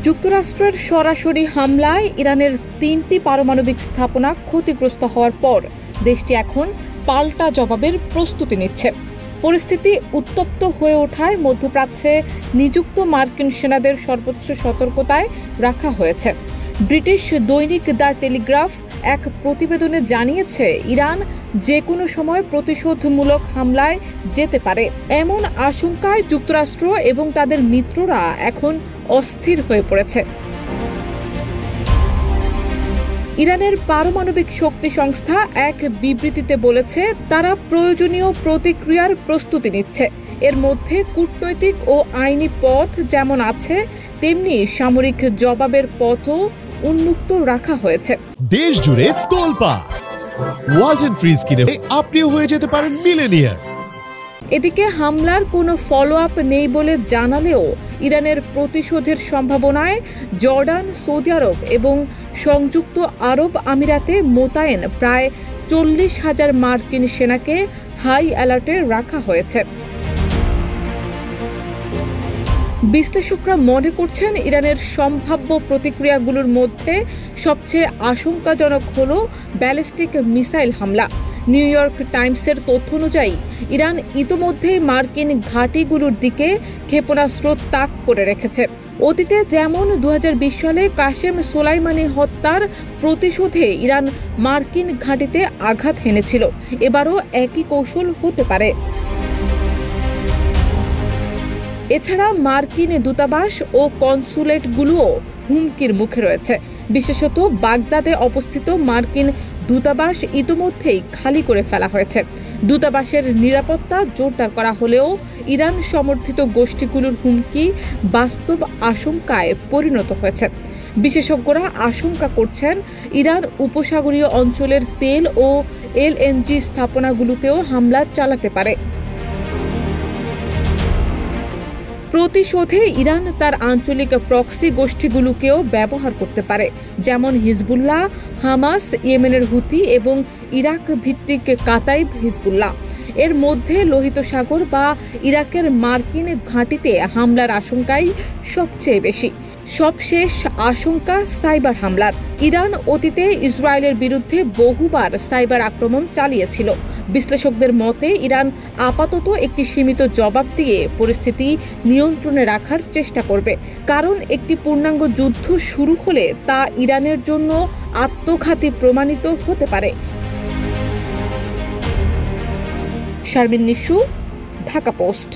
যুক্তরাষ্ট্রের সরাসরি হামলায় ইরানের ৩টি পারমাণবিক স্থাপনা ক্ষতিগ্রস্ত হওয়ার পর দেশটি এখন পাল্টা জবাবের প্রস্তুতি নিচ্ছে। পরিস্থিতি উত্তপ্ত হয়ে ওঠায় মধ্যপ্রাচ্যে নিযুক্ত মার্কিন সেনাদের সর্বোচ্চ সতর্কতায় রাখা হয়েছে। ব্রিটিশ দৈনিক দ্য টেলিগ্রাফ এক প্রতিবেদনে জানিয়েছে, ইরান যে কোনো সময় প্রতিশোধমূলক হামলায় যেতে পারে। এমন আশঙ্কায় যুক্তরাষ্ট্র এবং তাদের মিত্ররা এখন অস্থির হয়ে পড়েছে। ইরানের পারমাণবিক শক্তি সংস্থা এক বিবৃতিতে বলেছে, তারা প্রয়োজনীয় প্রতিক্রিয়ার প্রস্তুতি নিচ্ছে। এর মধ্যে কূটনৈতিক ও আইনি পথ যেমন আছে, তেমনি সামরিক জবাবের পথও উন্মুক্ত রাখা হয়েছে। দেশ জুড়ে তোলপাড় ওয়ালটন ফ্রিজ কিনে আপনিও হয়ে যেতে পারেন মিলেনিয়ার। এদিকে হামলার কোনো ফলো আপ নেই বলে জানালেও ইরানের প্রতিশোধের সম্ভাবনায় জর্ডান, সৌদি আরব এবং সংযুক্ত আরব আমিরাতে মোতায়েন প্রায় ৪০,০০০ মার্কিন সেনাকে হাই অ্যালার্টে রাখা হয়েছে। বিশ্লেষকরা মনে করছেন, ইরানের সম্ভাব্য প্রতিক্রিয়াগুলোর মধ্যে সবচেয়ে আশঙ্কাজনক হল ব্যালিস্টিক মিসাইল হামলা। নিউ ইয়র্ক টাইমসের তথ্য অনুযায়ী ইরান ইতোমধ্যেই মার্কিন ঘাঁটিগুলোর দিকে ক্ষেপণাস্ত্র তাক করে রেখেছে। অতীতে যেমন ২০২০ সালে কাসেম সোলাইমানি হত্যার প্রতিশোধে ইরান মার্কিন ঘাঁটিতে আঘাত হেনেছিল, এবারও একই কৌশল হতে পারে। এছাড়া মার্কিন দূতাবাস ও কনসুলেটগুলোও হুমকির মুখে রয়েছে। বিশেষত বাগদাদে অবস্থিত মার্কিন দূতাবাস ইতিমধ্যেই খালি করে ফেলা হয়েছে। দূতাবাসের নিরাপত্তা জোরদার করা হলেও ইরান সমর্থিত গোষ্ঠীগুলোর হুমকি বাস্তব আশঙ্কায় পরিণত হয়েছে। বিশেষজ্ঞরা আশঙ্কা করছেন, ইরান উপসাগরীয় অঞ্চলের তেল ও এলএনজি স্থাপনাগুলোতেও হামলা চালাতে পারে। প্রতিশোধে ইরান তার আঞ্চলিক প্রক্সি গোষ্ঠীগুলোকেও ব্যবহার করতে পারে, যেমন হিজবুল্লাহ, হামাস, ইয়েমেনের হুতি এবং ইরাক ভিত্তিক কাতাইব হিজবুল্লাহ। এর মধ্যে লোহিত সাগর বা ইরাকের মার্কিন ঘাঁটিতে হামলার আশঙ্কাই সবচেয়ে বেশি। সবশেষ আশঙ্কা সাইবার হামলার। ইরান অতীতে ইসরায়েলের বিরুদ্ধে বহুবার সাইবার আক্রমণ চালিয়েছিল। বিশ্লেষকদের মতে, ইরান আপাতত একটি সীমিত জবাব দিয়ে পরিস্থিতি নিয়ন্ত্রণে রাখার চেষ্টা করবে, কারণ একটি পূর্ণাঙ্গ যুদ্ধ শুরু হলে তা ইরানের জন্য আত্মঘাতী প্রমাণিত হতে পারে। শারমিন নিশু, ঢাকা পোস্ট।